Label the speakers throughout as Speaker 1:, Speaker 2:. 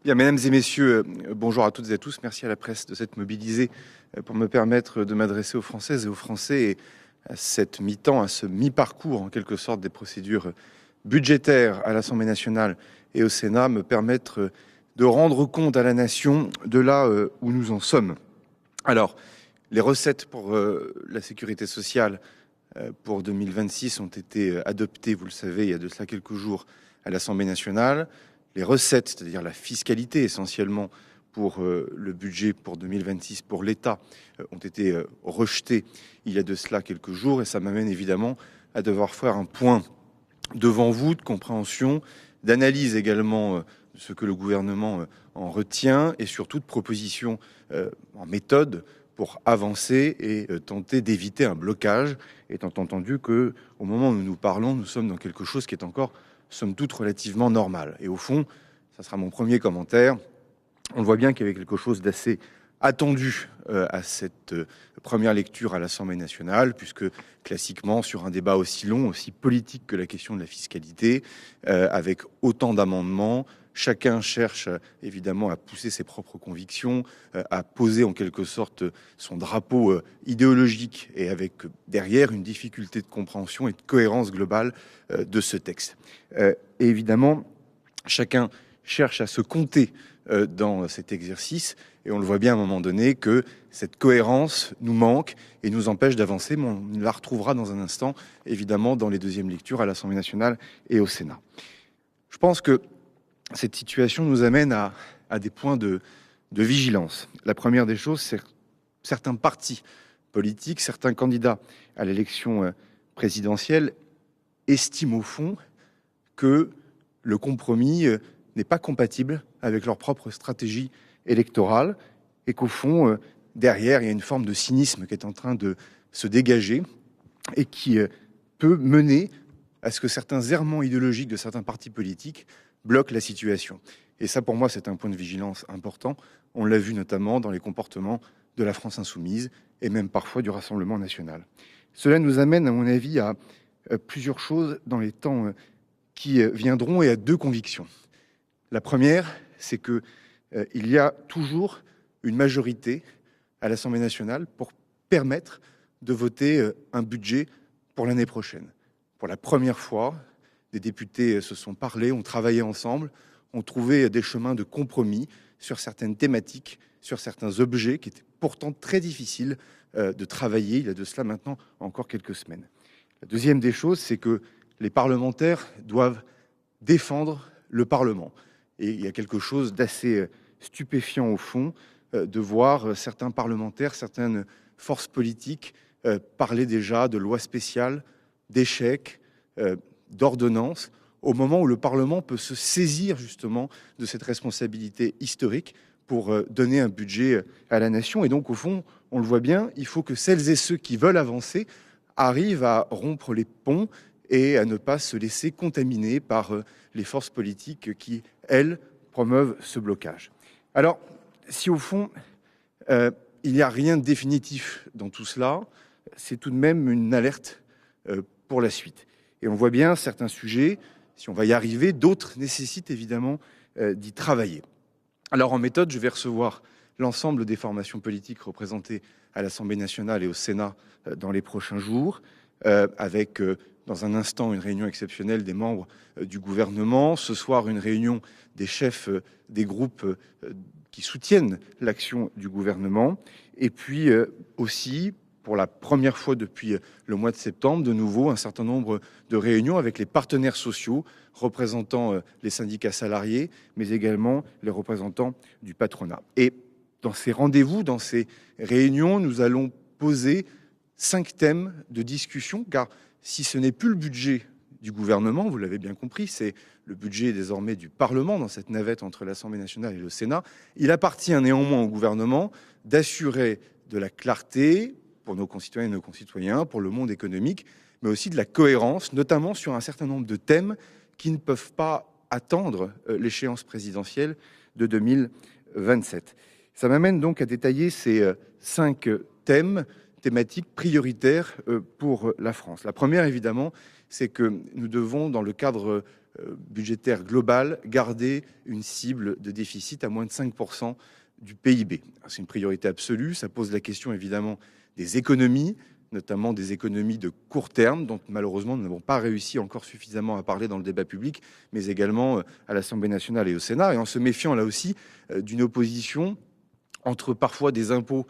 Speaker 1: Bien, mesdames et messieurs, bonjour à toutes et à tous. Merci à la presse de s'être mobilisée pour me permettre de m'adresser aux Françaises et aux Français et à cette mi-temps, à ce mi-parcours en quelque sorte des procédures budgétaires à l'Assemblée nationale et au Sénat, me permettre de rendre compte à la nation de là où nous en sommes. Alors, les recettes pour la sécurité sociale pour 2026 ont été adoptées, vous le savez, il y a de cela quelques jours à l'Assemblée nationale. Les recettes, c'est-à-dire la fiscalité essentiellement pour le budget pour 2026 pour l'État, ont été rejetées il y a de cela quelques jours et ça m'amène évidemment à devoir faire un point devant vous de compréhension, d'analyse également de ce que le gouvernement en retient et surtout de propositions en méthode pour avancer et tenter d'éviter un blocage, étant entendu que au moment où nous parlons, nous sommes dans quelque chose qui est encore somme toute relativement normal. Et au fond, ça sera mon premier commentaire, on voit bien qu'il y avait quelque chose d'assez attendu à cette première lecture à l'Assemblée nationale, puisque classiquement, sur un débat aussi long, aussi politique que la question de la fiscalité, avec autant d'amendements, chacun cherche évidemment à pousser ses propres convictions, à poser en quelque sorte son drapeau idéologique et avec derrière une difficulté de compréhension et de cohérence globale de ce texte. Et évidemment, chacun cherche à se compter dans cet exercice et on le voit bien à un moment donné que cette cohérence nous manque et nous empêche d'avancer, mais on la retrouvera dans un instant évidemment dans les deuxièmes lectures à l'Assemblée nationale et au Sénat. Je pense que cette situation nous amène à des points de vigilance. La première des choses, c'est certains partis politiques, certains candidats à l'élection présidentielle estiment au fond que le compromis n'est pas compatible avec leur propre stratégie électorale et qu'au fond, derrière, il y a une forme de cynisme qui est en train de se dégager et qui peut mener à ce que certains errements idéologiques de certains partis politiques bloquent la situation. Et ça, pour moi, c'est un point de vigilance important. On l'a vu notamment dans les comportements de la France insoumise et même parfois du Rassemblement national. Cela nous amène, à mon avis, à plusieurs choses dans les temps qui viendront et à deux convictions. La première, c'est qu'il y a toujours une majorité à l'Assemblée nationale pour permettre de voter un budget pour l'année prochaine. Pour la première fois, des députés se sont parlé, ont travaillé ensemble, ont trouvé des chemins de compromis sur certaines thématiques, sur certains objets qui étaient pourtant très difficiles de travailler il y a de cela maintenant encore quelques semaines. La deuxième des choses, c'est que les parlementaires doivent défendre le Parlement. Et il y a quelque chose d'assez stupéfiant au fond de voir certains parlementaires, certaines forces politiques parler déjà de lois spéciales, d'échecs, d'ordonnances, au moment où le Parlement peut se saisir justement de cette responsabilité historique pour donner un budget à la nation. Et donc, au fond, on le voit bien, il faut que celles et ceux qui veulent avancer arrivent à rompre les ponts et à ne pas se laisser contaminer par les forces politiques qui, elles, promeuvent ce blocage. Alors, si au fond, il n'y a rien de définitif dans tout cela, c'est tout de même une alerte pour la suite. Et on voit bien certains sujets, si on va y arriver, d'autres nécessitent évidemment d'y travailler. Alors en méthode, je vais recevoir l'ensemble des formations politiques représentées à l'Assemblée nationale et au Sénat dans les prochains jours, avec dans un instant une réunion exceptionnelle des membres du gouvernement, ce soir une réunion des chefs des groupes qui soutiennent l'action du gouvernement, et puis aussi, pour la première fois depuis le mois de septembre, de nouveau un certain nombre de réunions avec les partenaires sociaux, représentant les syndicats salariés, mais également les représentants du patronat. Et dans ces rendez-vous, dans ces réunions, nous allons poser 5 thèmes de discussion, car si ce n'est plus le budget du gouvernement, vous l'avez bien compris, c'est le budget désormais du Parlement dans cette navette entre l'Assemblée nationale et le Sénat, il appartient néanmoins au gouvernement d'assurer de la clarté pour nos concitoyennes et nos concitoyens, pour le monde économique, mais aussi de la cohérence, notamment sur un certain nombre de thèmes qui ne peuvent pas attendre l'échéance présidentielle de 2027. Ça m'amène donc à détailler ces 5 thématiques prioritaires pour la France. La première, évidemment, c'est que nous devons, dans le cadre budgétaire global, garder une cible de déficit à moins de 5% du PIB. C'est une priorité absolue. Ça pose la question évidemment des économies, notamment des économies de court terme, dont malheureusement nous n'avons pas réussi encore suffisamment à parler dans le débat public, mais également à l'Assemblée nationale et au Sénat, et en se méfiant là aussi d'une opposition entre parfois des impôts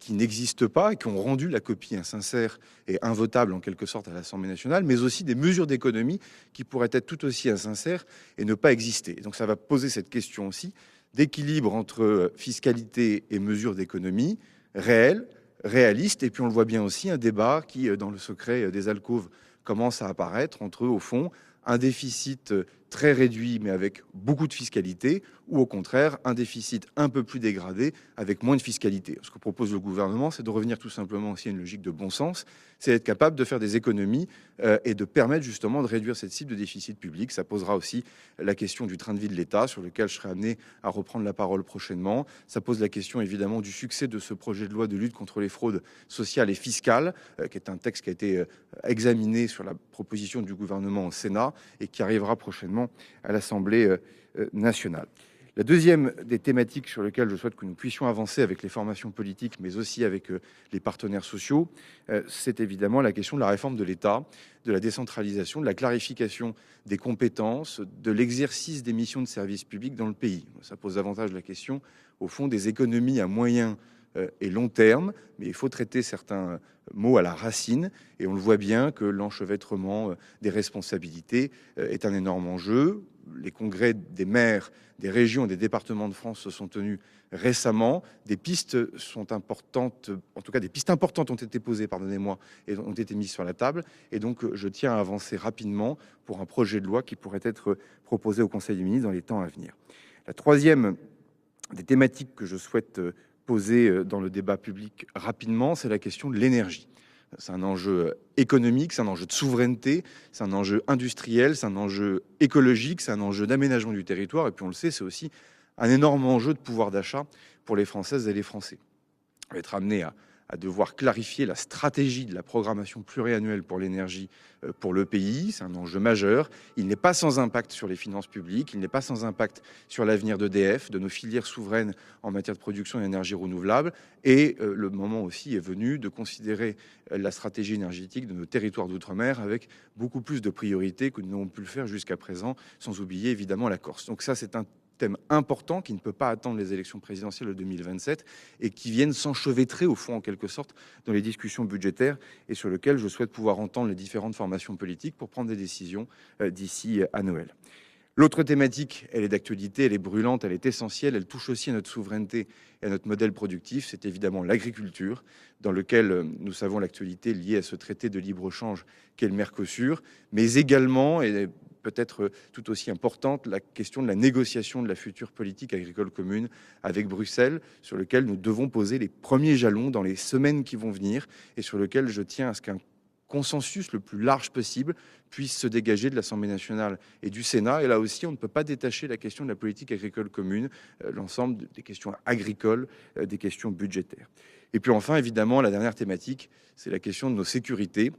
Speaker 1: qui n'existent pas et qui ont rendu la copie insincère et invotable en quelque sorte à l'Assemblée nationale, mais aussi des mesures d'économie qui pourraient être tout aussi insincères et ne pas exister. Et donc ça va poser cette question aussi d'équilibre entre fiscalité et mesures d'économie réelles, réalistes, et puis on le voit bien aussi, un débat qui, dans le secret des alcôves, commence à apparaître entre, au fond, un déficit très réduit mais avec beaucoup de fiscalité, ou au contraire un déficit un peu plus dégradé avec moins de fiscalité. Ce que propose le gouvernement, c'est de revenir tout simplement aussi à une logique de bon sens, c'est d'être capable de faire des économies et de permettre justement de réduire cette cible de déficit public. Ça posera aussi la question du train de vie de l'État, sur lequel je serai amené à reprendre la parole prochainement. Ça pose la question évidemment du succès de ce projet de loi de lutte contre les fraudes sociales et fiscales, qui est un texte qui a été examiné sur la proposition du gouvernement au Sénat et qui arrivera prochainement à l'Assemblée nationale. La deuxième des thématiques sur lesquelles je souhaite que nous puissions avancer avec les formations politiques, mais aussi avec les partenaires sociaux, c'est évidemment la question de la réforme de l'État, de la décentralisation, de la clarification des compétences, de l'exercice des missions de service public dans le pays. Ça pose davantage la question, au fond, des économies à moyen et long terme, mais il faut traiter certains mots à la racine, et on le voit bien que l'enchevêtrement des responsabilités est un énorme enjeu. Les congrès des maires, des régions et des départements de France se sont tenus récemment. Des pistes sont importantes, en tout cas des pistes importantes ont été posées, pardonnez-moi, et ont été mises sur la table. Et donc je tiens à avancer rapidement pour un projet de loi qui pourrait être proposé au Conseil des ministres dans les temps à venir. La troisième des thématiques que je souhaite poser dans le débat public rapidement, c'est la question de l'énergie. C'est un enjeu économique, c'est un enjeu de souveraineté, c'est un enjeu industriel, c'est un enjeu écologique, c'est un enjeu d'aménagement du territoire. Et puis on le sait, c'est aussi un énorme enjeu de pouvoir d'achat pour les Françaises et les Français. On va être amené à devoir clarifier la stratégie de la programmation pluriannuelle pour l'énergie pour le pays. C'est un enjeu majeur. Il n'est pas sans impact sur les finances publiques, il n'est pas sans impact sur l'avenir d'EDF, de nos filières souveraines en matière de production d'énergie renouvelable. Et le moment aussi est venu de considérer la stratégie énergétique de nos territoires d'outre-mer avec beaucoup plus de priorités que nous n'avons pu le faire jusqu'à présent, sans oublier évidemment la Corse. Donc ça, c'est un thème important qui ne peut pas attendre les élections présidentielles de 2027 et qui viennent s'enchevêtrer au fond en quelque sorte dans les discussions budgétaires et sur lequel je souhaite pouvoir entendre les différentes formations politiques pour prendre des décisions d'ici à Noël. L'autre thématique, elle est d'actualité, elle est brûlante, elle est essentielle, elle touche aussi à notre souveraineté et à notre modèle productif, c'est évidemment l'agriculture, dans lequel nous savons l'actualité liée à ce traité de libre-échange qu'est le Mercosur, mais également, et peut-être tout aussi importante, la question de la négociation de la future politique agricole commune avec Bruxelles, sur lequel nous devons poser les premiers jalons dans les semaines qui vont venir et sur lequel je tiens à ce qu'un consensus le plus large possible puisse se dégager de l'Assemblée nationale et du Sénat. Et là aussi, on ne peut pas détacher la question de la politique agricole commune, l'ensemble des questions agricoles, des questions budgétaires. Et puis enfin, évidemment, la dernière thématique, c'est la question de nos sécurités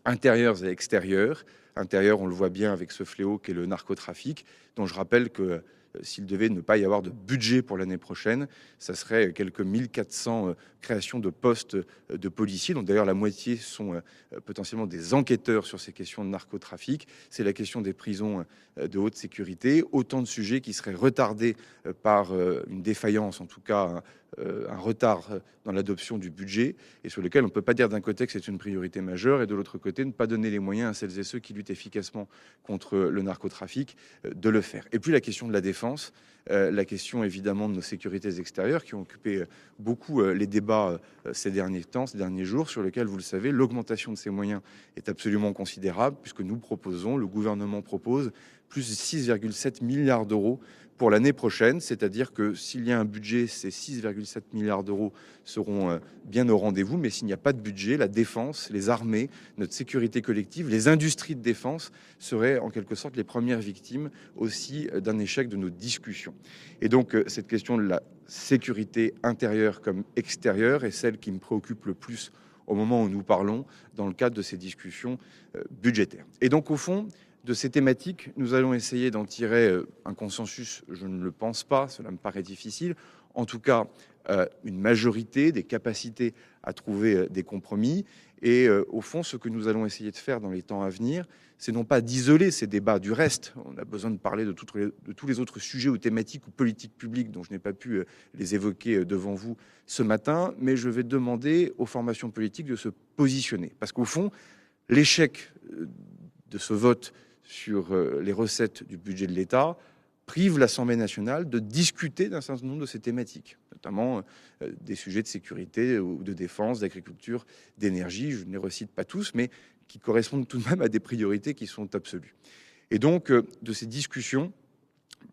Speaker 1: intérieures et extérieures. Intérieures, on le voit bien avec ce fléau qu'est le narcotrafic, dont je rappelle que s'il devait ne pas y avoir de budget pour l'année prochaine, ça serait quelques 1400 créations de postes de policiers, dont d'ailleurs la moitié sont potentiellement des enquêteurs sur ces questions de narcotrafic. C'est la question des prisons de haute sécurité, autant de sujets qui seraient retardés par une défaillance, en tout cas un retard dans l'adoption du budget, et sur lequel on ne peut pas dire d'un côté que c'est une priorité majeure et de l'autre côté ne pas donner les moyens à celles et ceux qui luttent efficacement contre le narcotrafic de le faire. Et puis la question de la défense, la question évidemment de nos sécurités extérieures qui ont occupé beaucoup les débats ces derniers temps, ces derniers jours, sur lesquels, vous le savez, l'augmentation de ces moyens est absolument considérable, puisque nous proposons, le gouvernement propose, plus de 6,7 milliards d'euros pour l'année prochaine, c'est-à-dire que s'il y a un budget, ces 6,7 milliards d'euros seront bien au rendez-vous, mais s'il n'y a pas de budget, la défense, les armées, notre sécurité collective, les industries de défense seraient en quelque sorte les premières victimes aussi d'un échec de nos discussions. Et donc cette question de la sécurité intérieure comme extérieure est celle qui me préoccupe le plus au moment où nous parlons dans le cadre de ces discussions budgétaires. Et donc au fond, de ces thématiques, nous allons essayer d'en tirer un consensus. Je ne le pense pas, cela me paraît difficile. En tout cas, une majorité, des capacités à trouver des compromis. Et au fond, ce que nous allons essayer de faire dans les temps à venir, c'est non pas d'isoler ces débats du reste. On a besoin de parler de tous les autres sujets ou thématiques ou politiques publiques dont je n'ai pas pu les évoquer devant vous ce matin, mais je vais demander aux formations politiques de se positionner. Parce qu'au fond, l'échec de ce vote sur les recettes du budget de l'État prive l'Assemblée nationale de discuter d'un certain nombre de ces thématiques, notamment des sujets de sécurité ou de défense, d'agriculture, d'énergie. Je ne les recite pas tous, mais qui correspondent tout de même à des priorités qui sont absolues. Et donc, de ces discussions,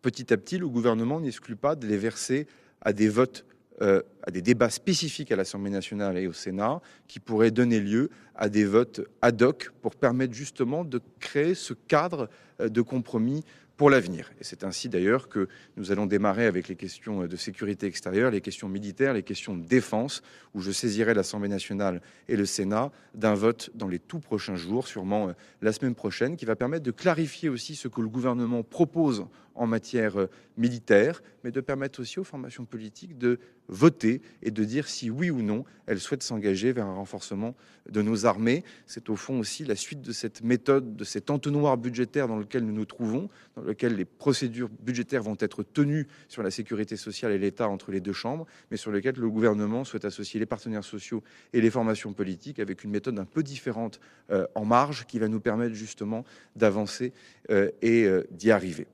Speaker 1: petit à petit, le gouvernement n'exclut pas de les verser à des votes, à des débats spécifiques à l'Assemblée nationale et au Sénat, qui pourraient donner lieu à des votes ad hoc pour permettre justement de créer ce cadre de compromis pour l'avenir. Et c'est ainsi d'ailleurs que nous allons démarrer avec les questions de sécurité extérieure, les questions militaires, les questions de défense, où je saisirai l'Assemblée nationale et le Sénat d'un vote dans les tout prochains jours, sûrement la semaine prochaine, qui va permettre de clarifier aussi ce que le gouvernement propose en matière militaire, mais de permettre aussi aux formations politiques de voter et de dire si oui ou non elles souhaitent s'engager vers un renforcement de nos armées. C'est au fond aussi la suite de cette méthode, de cet entonnoir budgétaire dans lequel nous nous trouvons, dans lequel les procédures budgétaires vont être tenues sur la sécurité sociale et l'État entre les deux chambres, mais sur lequel le gouvernement souhaite associer les partenaires sociaux et les formations politiques avec une méthode un peu différente en marge qui va nous permettre justement d'avancer et d'y arriver.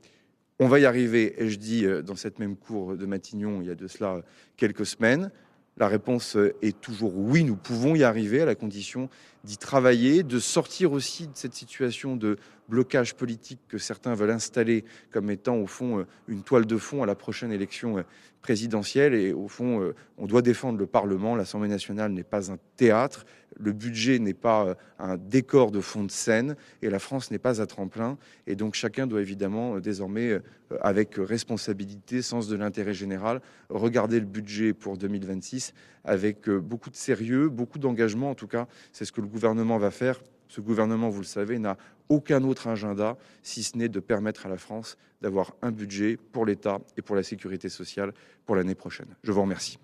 Speaker 1: On va y arriver, ai-je dit dans cette même cour de Matignon il y a de cela quelques semaines. La réponse est toujours oui, nous pouvons y arriver à la condition d'y travailler, de sortir aussi de cette situation de blocage politique que certains veulent installer comme étant au fond une toile de fond à la prochaine élection présidentielle. Et au fond, on doit défendre le Parlement. L'Assemblée nationale n'est pas un théâtre, le budget n'est pas un décor de fond de scène et la France n'est pas à tremplin. Et donc chacun doit évidemment désormais, avec responsabilité, sens de l'intérêt général, regarder le budget pour 2026 avec beaucoup de sérieux, beaucoup d'engagement. En tout cas, c'est ce que le gouvernement va faire. Ce gouvernement, vous le savez, n'a aucun autre agenda, si ce n'est de permettre à la France d'avoir un budget pour l'État et pour la sécurité sociale pour l'année prochaine. Je vous remercie.